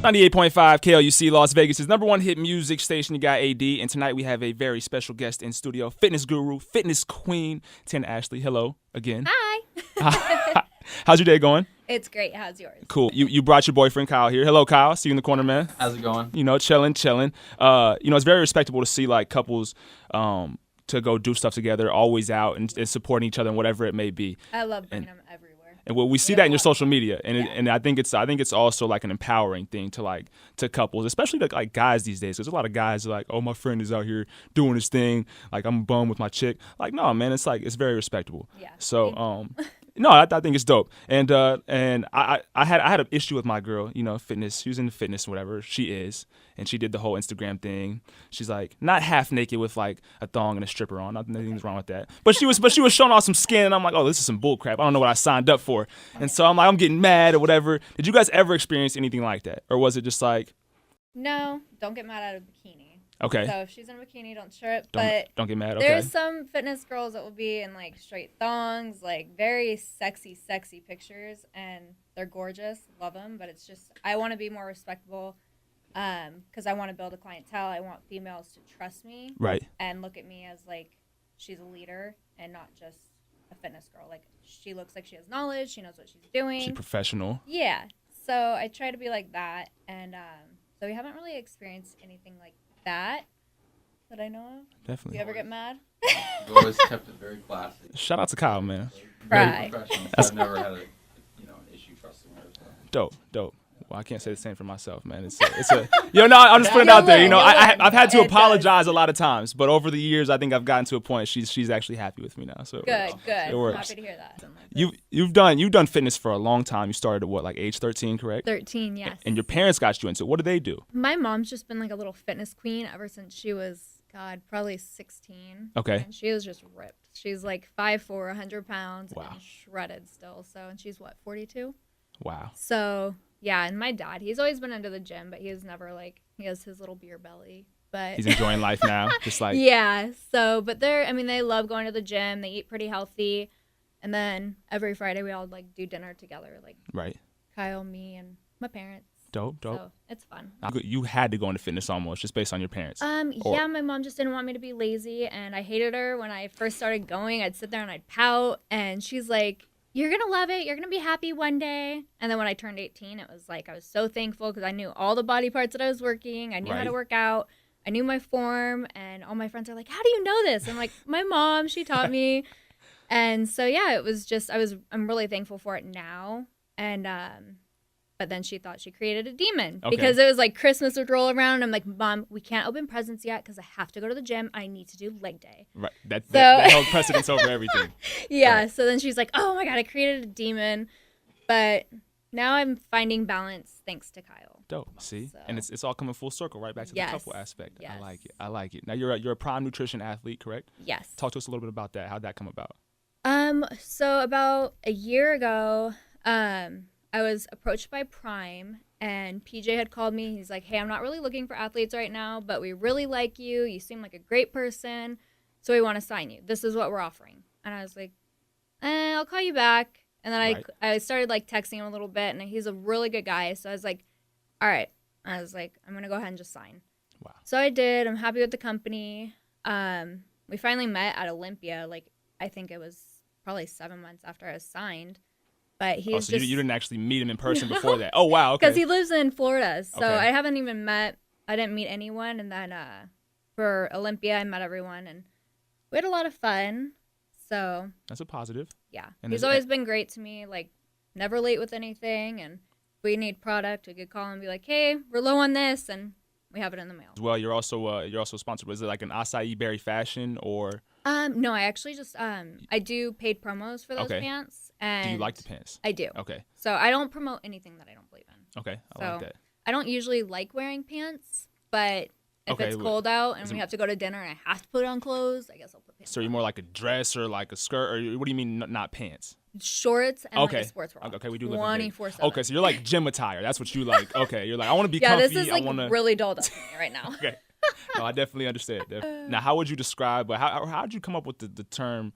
98.5 KLUC Las Vegas' #1 hit music station. You got AD, and tonight we have a very special guest in studio, fitness guru, fitness queen, Tana Ashlee. Hello again. Hi. How's your day going? It's great. How's yours? Cool. You brought your boyfriend Kyle here. Hello, Kyle. See you in the corner, man. How's it going? You know, chilling. It's very respectable to see like couples to go do stuff together, always out and supporting each other and whatever it may be. I love bringing them everywhere. And we see that in your social media, and I think it's also like an empowering thing to couples, especially like guys these days. There's a lot of guys like, oh, my friend is out here doing his thing, like I'm bummed with my chick. Like, no, man, it's very respectable. Yeah. So no, I think it's dope. And I had an issue with my girl, fitness. She was into fitness, whatever she is, and she did the whole Instagram thing. She's like not half naked with like a thong and a stripper on. Nothing's wrong with that. But she was showing off some skin, and I'm like, oh, this is some bull crap. I don't know what I signed up for. And so I'm getting mad or whatever. Did you guys ever experience anything like that, or was it just like? No, don't get mad at a bikini. Okay. So if she's in a bikini, don't trip. Don't get mad. Okay. There's some fitness girls that will be in like straight thongs, like very sexy pictures, and they're gorgeous. Love them, but it's just I want to be more respectable, because I want to build a clientele. I want females to trust me, right, and look at me as like she's a leader and not just a fitness girl. Like she looks like she has knowledge. She knows what she's doing. She's professional. Yeah. So I try to be like that, and so we haven't really experienced anything like that I know of. Definitely. You ever get mad? You've always kept it very classy. Shout out to Kyle, man. Very Right. professional. So I've never had an issue trusting her. So. Dope. Well, I can't say the same for myself, man. It's a I'm just putting it out there. I've had to apologize a lot of times, but over the years, I think I've gotten to a point she's actually happy with me now. So Good. It works. I'm happy to hear that. You've done fitness for a long time. You started at what, like age 13, correct? 13, yes. And your parents got you into it. What did they do? My mom's just been like a little fitness queen ever since she was, probably 16. Okay. And she was just ripped. She's like 5'4", 100 pounds, Wow. and shredded still. So, and she's what, 42? Wow. So, yeah, and my dad, he's always been into the gym, but he was never like, he has his little beer belly. But He's enjoying life now, just like. Yeah, so, but they love going to the gym. They eat pretty healthy. And then every Friday we all like do dinner together, like Right. Kyle, me, and my parents. Dope. So it's fun. You had to go into fitness almost, just based on your parents. Yeah, my mom just didn't want me to be lazy, and I hated her when I first started going. I'd sit there and I'd pout, and she's like, "You're gonna love it. You're gonna be happy one day." And then when I turned 18, it was like I was so thankful because I knew all the body parts that I was working. I knew how to work out. I knew my form, and all my friends are like, "How do you know this?" I'm like, "My mom, she taught me." And so yeah, it was just I'm really thankful for it now. And but then she thought she created a demon because it was like Christmas would roll around, and I'm like, "Mom, we can't open presents yet because I have to go to the gym. I need to do leg day." Right. That held precedence over everything. Yeah. Right. So then she's like, "Oh my God, I created a demon," but now I'm finding balance thanks to Kyle. Dope. See, and it's all coming full circle, right back to the couple aspect. Yes. I like it. Now you're a prime nutrition athlete, correct? Yes. Talk to us a little bit about that. How'd that come about? So about a year ago, I was approached by Prime, and PJ had called me. He's like, "Hey, I'm not really looking for athletes right now, but we really like you. You seem like a great person, so we want to sign you. This is what we're offering." And I was like, I'll call you back. And then I started like texting him a little bit, and he's a really good guy. So I was like, all right. I was like, I'm going to go ahead and just sign. Wow. So I did. I'm happy with the company. We finally met at Olympia. Like, I think it was probably 7 months after I was signed. But he's so you didn't actually meet him in person before that? Oh, wow. Okay. Because he lives in Florida. So Okay. I haven't even I didn't meet anyone. And then for Olympia, I met everyone. And we had a lot of fun. So That's a positive. yeah. And He's always been great to me. Like, never late with anything. And if we need product, we could call and be like, "Hey, we're low on this." And we have it in the mail. Well, you're also sponsored. Was it like an acai berry fashion or? No, I actually just I do paid promos for those pants. And do you like the pants? I do. Okay. So I don't promote anything that I don't believe in. Okay, I like that. I don't usually like wearing pants, but if it's cold out and we have to go to dinner and I have to put on clothes, I guess I'll put pants. So you're more like a dress or like a skirt, or what do you mean not pants? Shorts and like a sports bra. Okay, we do live 24/7. Okay, so you're like gym attire. That's what you like. Okay, you're like, I want to be yeah, comfy. this is like really dulled up for me right now. Okay. No, I definitely understand. Now, how would you describe? How did you come up with the term?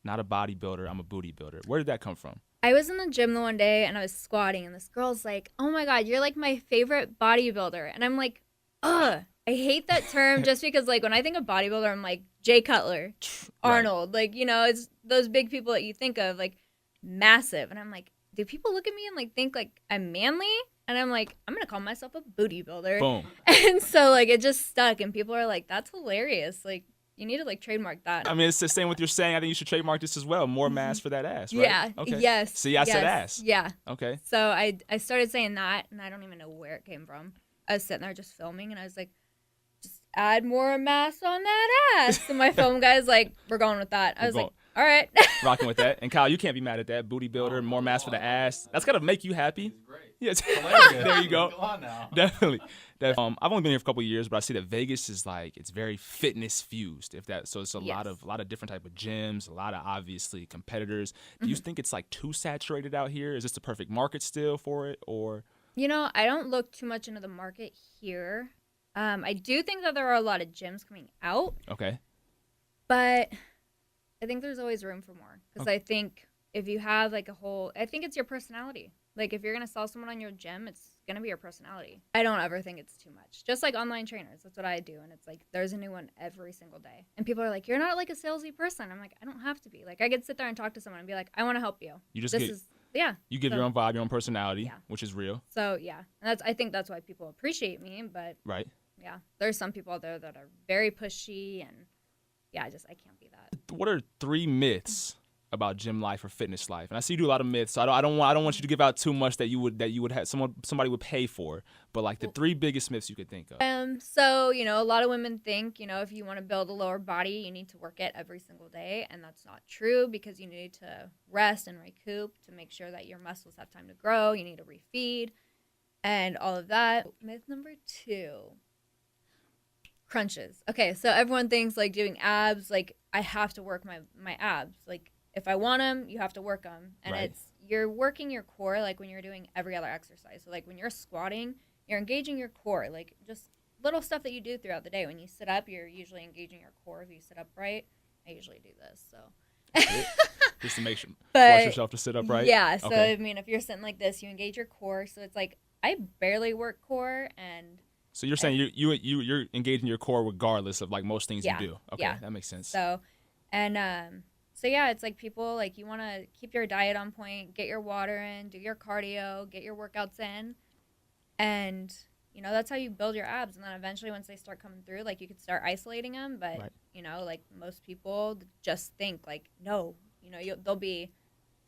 Not a bodybuilder, I'm a booty builder. Where did that come from? I was in the gym the one day and I was squatting and this girl's like, "Oh my God, you're like my favorite bodybuilder." And I'm like, ugh, I hate that term just because like when I think of bodybuilder, I'm like Jay Cutler, Arnold, like, you know, it's those big people that you think of, like massive. And I'm like, do people look at me and like think like I'm manly? And I'm like, I'm going to call myself a booty builder. Boom. And so like it just stuck and people are like, that's hilarious. Like, you need to like trademark that. I mean, it's the same with you're saying. I think you should trademark this as well. More mass for that ass, right? Yeah. Okay. Yes. See, I said yes, ass. Yeah. Okay. So I started saying that, and I don't even know where it came from. I was sitting there just filming, and I was like, just add more mass on that ass. And my film guy's like, we're going with that. I was like, all right. Rocking with that. And Kyle, you can't be mad at that. Booty builder, more mass for the ass. That's got to make you happy. He's great. Yes. Hilarious. There you go. Come on now. Definitely. I've only been here for a couple of years, but I see that Vegas is like it's very fitness fused. So it's a lot of different type of gyms, a lot of obviously competitors. Do you think it's like too saturated out here? Is this the perfect market still for it, or? You know, I don't look too much into the market here. I do think that there are a lot of gyms coming out. Okay. But I think there's always room for more because I think if you have like I think it's your personality. Like if you're going to sell someone on your gym, it's going to be your personality. I don't ever think it's too much. Just like online trainers. That's what I do. And it's like there's a new one every single day. And people are like, you're not like a salesy person. I'm like, I don't have to be. Like I could sit there and talk to someone and be like, I want to help you. You just You give so, your own vibe, your own personality, which is real. So yeah. And I think that's why people appreciate me. But right. Yeah. There's some people out there that are very pushy and I can't be that. What are 3 myths about gym life or fitness life? And I see you do a lot of myths, so I don't want you to give out too much that you would have somebody would pay for. But like the 3 biggest myths you could think of. So, you know, a lot of women think, you know, if you want to build a lower body, you need to work it every single day, and that's not true because you need to rest and recoup to make sure that your muscles have time to grow. You need to refeed and all of that. Myth number 2. Crunches. Okay, so everyone thinks like doing abs, like I have to work my abs. Like if I want them, you have to work them. And you're working your core like when you're doing every other exercise. So like when you're squatting, you're engaging your core, like just little stuff that you do throughout the day. When you sit up, you're usually engaging your core if you sit upright. I usually do this, so. Just to make sure, force yourself to sit upright? Yeah, so I mean, if you're sitting like this, you engage your core. So it's like I barely work core and... So you're saying you're engaging your core regardless of like most things you do. Okay, that makes sense. So, and so yeah, it's like people like you want to keep your diet on point, get your water in, do your cardio, get your workouts in, and you know that's how you build your abs. And then eventually, once they start coming through, like you could start isolating them. But you know, like most people just think like, no, you know, they'll be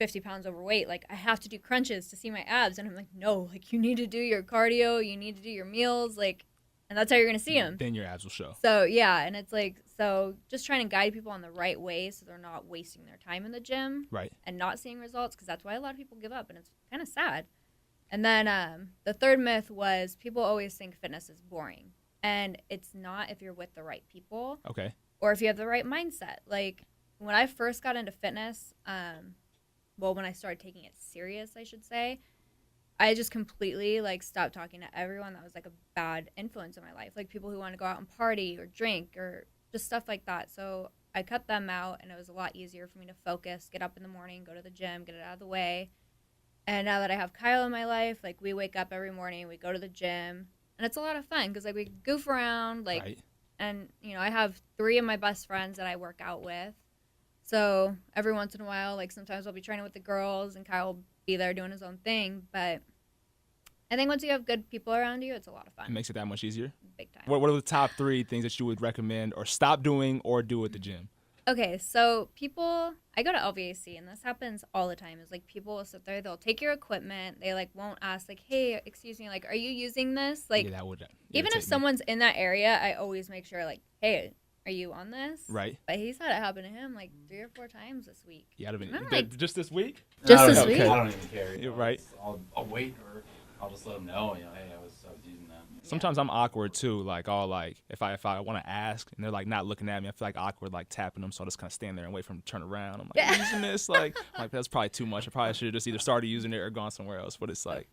50 pounds overweight, like I have to do crunches to see my abs, and I'm like, no, like you need to do your cardio, you need to do your meals, like, and that's how you're gonna see them. Then your abs will show. So yeah, and it's like, so just trying to guide people on the right way so they're not wasting their time in the gym, and not seeing results, because that's why a lot of people give up, and it's kind of sad. And then the 3rd myth was people always think fitness is boring, and it's not if you're with the right people, or if you have the right mindset. Like when I first got into fitness, well, when I started taking it serious, I should say, I just completely, like, stopped talking to everyone that was, like, a bad influence in my life. Like, people who want to go out and party or drink or just stuff like that. So I cut them out, and it was a lot easier for me to focus, get up in the morning, go to the gym, get it out of the way. And now that I have Kyle in my life, like, we wake up every morning, we go to the gym, and it's a lot of fun because, like, we goof around, like, and, you know, I have 3 of my best friends that I work out with. So every once in a while, like sometimes I'll be training with the girls and Kyle will be there doing his own thing. But I think once you have good people around you, it's a lot of fun. It makes it that much easier? Big time. What are the top 3 things that you would recommend or stop doing or do at the gym? Okay, so I go to LVAC, and this happens all the time. Is like people will sit there, they'll take your equipment, they like won't ask like, hey, excuse me, like, are you using this? Like, that would even if someone's in that area, I always make sure like, hey, are you on this? Right. But he's had it happen to him like 3 or 4 times this week. Yeah, I'd have been like, just this week. Just this week. I don't even care. You're right. I'll wait, or I'll just let them know. You know, hey, I was using that. Sometimes I'm awkward too. Like if I want to ask and they're like not looking at me, I feel like awkward like tapping them. So I just kind of stand there and wait for them to turn around. I'm like, using this, like that's probably too much. I probably should have just either started using it or gone somewhere else. But it's like.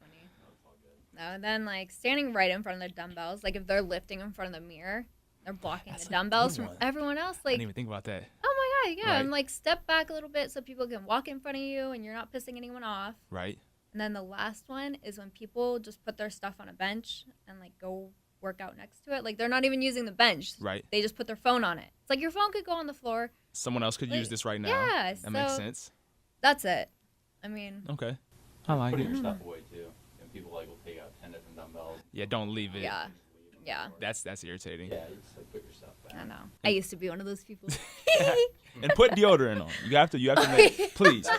No, and then like standing right in front of the dumbbells, like if they're lifting in front of the mirror, they're blocking the dumbbells from everyone else. Like, I didn't even think about that. Oh my Yeah. Right. I'm like, step back a little bit so people can walk in front of you and you're not pissing anyone off. Right. And then the last one is when people just put their stuff on a bench and like go work out next to it. Like they're not even using the bench. Right. They just put their phone on it. It's like your phone could go on the floor. Someone else could Like, use this right now. yeah, That makes sense. That's it. I mean, Okay. I like Putting it. your stuff away too. And people like will take out 10 different dumbbells. Yeah, don't leave it. yeah. Yeah. That's irritating. Yeah, you just like put your stuff back. I know. I used to be one of those people. And put deodorant on. You have to make, please.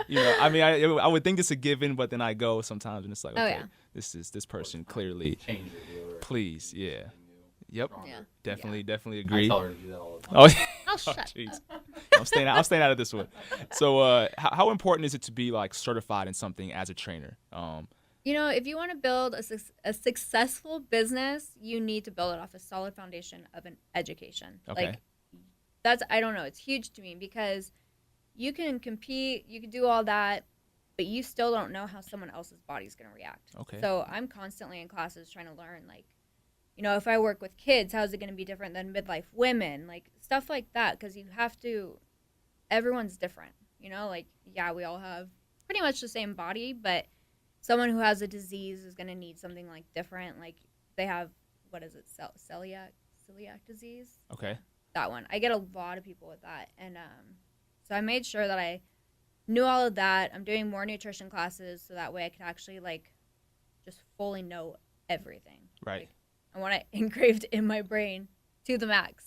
You know, I mean, I would think it's a given, but then I go sometimes and it's like, okay, this person clearly, Change your deodorant. please, yeah. Yep. Yeah. Definitely I agree. tell her to do that all the time. Oh, Oh, shut jeez. I'm staying out of this one. So, how important is it to be like certified in something as a trainer? You know, if you want to build a successful business, you need to build it off a solid foundation of an education. Okay. Like, that's, I don't know, it's huge to me because you can compete, you can do all that, but you still don't know how someone else's body's going to react. Okay. So I'm constantly in classes trying to learn, like, you know, if I work with kids, how is it going to be different than midlife women? Like, stuff like that, because you have to, everyone's different, you know? Like, yeah, we all have pretty much the same body, but someone who has a disease is going to need something, like, different. Like, they have, what is it, celiac disease? Okay. That one. I get a lot of people with that. And so I made sure that I knew all of that. I'm doing more nutrition classes so that way I can actually, like, just fully know everything. Right. Like, I want it engraved in my brain to the max.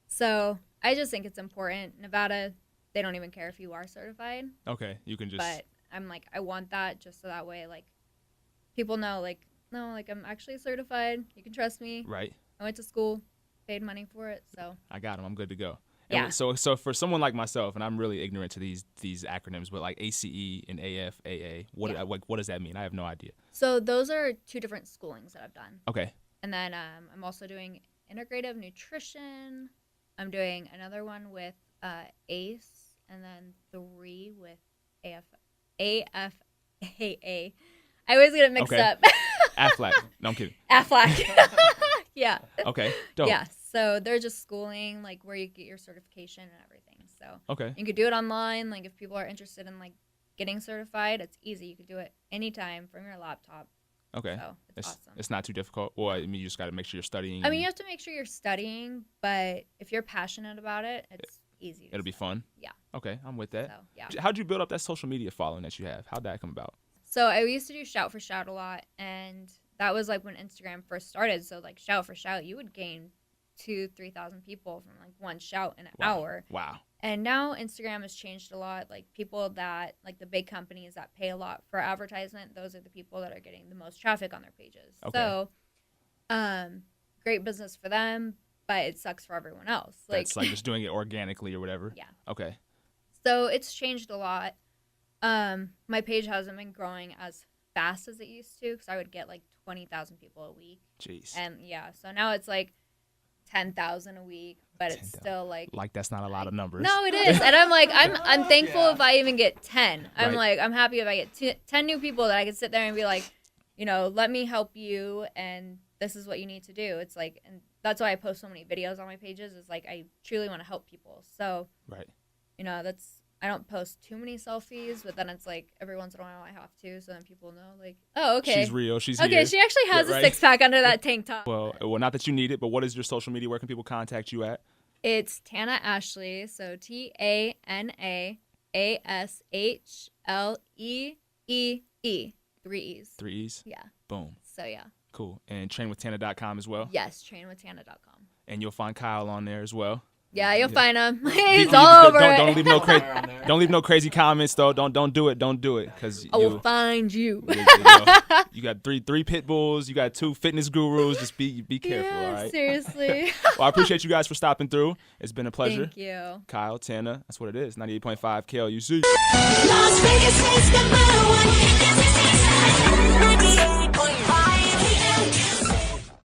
So I just think it's important. Nevada, they don't even care if you are certified. Okay. You can just. But I'm like, I want that just so that way, like, people know, like, no, like, I'm actually certified. You can trust me. Right. I went to school, paid money for it, so. I got them. I'm good to go. And Yeah. So for someone like myself, and I'm really ignorant to these acronyms, but like ACE and AF, AA, what does that mean? I have no idea. So those are two different schoolings that I've done. Okay. And then I'm also doing integrative nutrition. I'm doing another one with ACE, and then 3 with AFAA. I always get it mixed Okay. up. AFLAC. No, I'm kidding. AFLAC. Yeah. Okay. Dope. Yeah. So they're just schooling, like, where you get your certification and everything. So Okay. you could do it online. Like, if people are interested in, like, getting certified, it's easy. You could do it anytime from your laptop. Okay. So it's awesome. It's not too difficult. Well, I mean, you just got to make sure you're studying. I mean, you have to make sure you're studying, but if you're passionate about it, it's easy. It'll be fun. Yeah. Okay, I'm with that. So, yeah. How'd you build up that social media following that you have? How'd that come about? So I used to do Shout for Shout a lot, and that was, like, when Instagram first started. So, like, Shout for Shout, you would gain 2,000-3,000 people from, like, one shout in an hour. Wow. And now Instagram has changed a lot. Like, people that, like, the big companies that pay a lot for advertisement, those are the people that are getting the most traffic on their pages. Okay. So, great business for them, but it sucks for everyone else. Like, That's like just doing it organically or whatever. Yeah. Okay. So it's changed a lot. My page hasn't been growing as fast as it used to because I would get, like, 20,000 people a week. Jeez. And, yeah, so now it's, like, 10,000 a week, but it's 10,000. still, like, that's not a lot of numbers. no, it is. And I'm like, I'm thankful if I even get 10. I'm Right. like, I'm happy if I get 10 new people that I can sit there and be like, you know, let me help you, and this is what you need to do. It's like, and that's why I post so many videos on my pages, is like, I truly want to help people. So, Right. you know, I don't post too many selfies, but then it's like every once in a while I have to, so then people know, like, oh, okay. She's real. She's okay, here. she actually has Right. a six-pack under that tank top. Well, not that you need it, but what is your social media? Where can people contact you at? It's Tana Ashlee, so TanaAshllee. 3 E's. 3 E's. Yeah. Boom. So, yeah. Cool. And trainwithtana.com as well. Yes, trainwithtana.com. And you'll find Kyle on there as well. Yeah, you'll find him. You- He's you- all over don't it. leave no crazy. On there. Don't leave no crazy comments though. Don't do it. Don't do it because I will find you. you got three pit bulls. You got 2 fitness gurus. Just be careful. Yeah, All right. seriously. Well, I appreciate you guys for stopping through. It's been a pleasure. Thank you. Kyle, Tana, that's what it is. 98.5 KLUC. Las Vegas is number one. 98.5.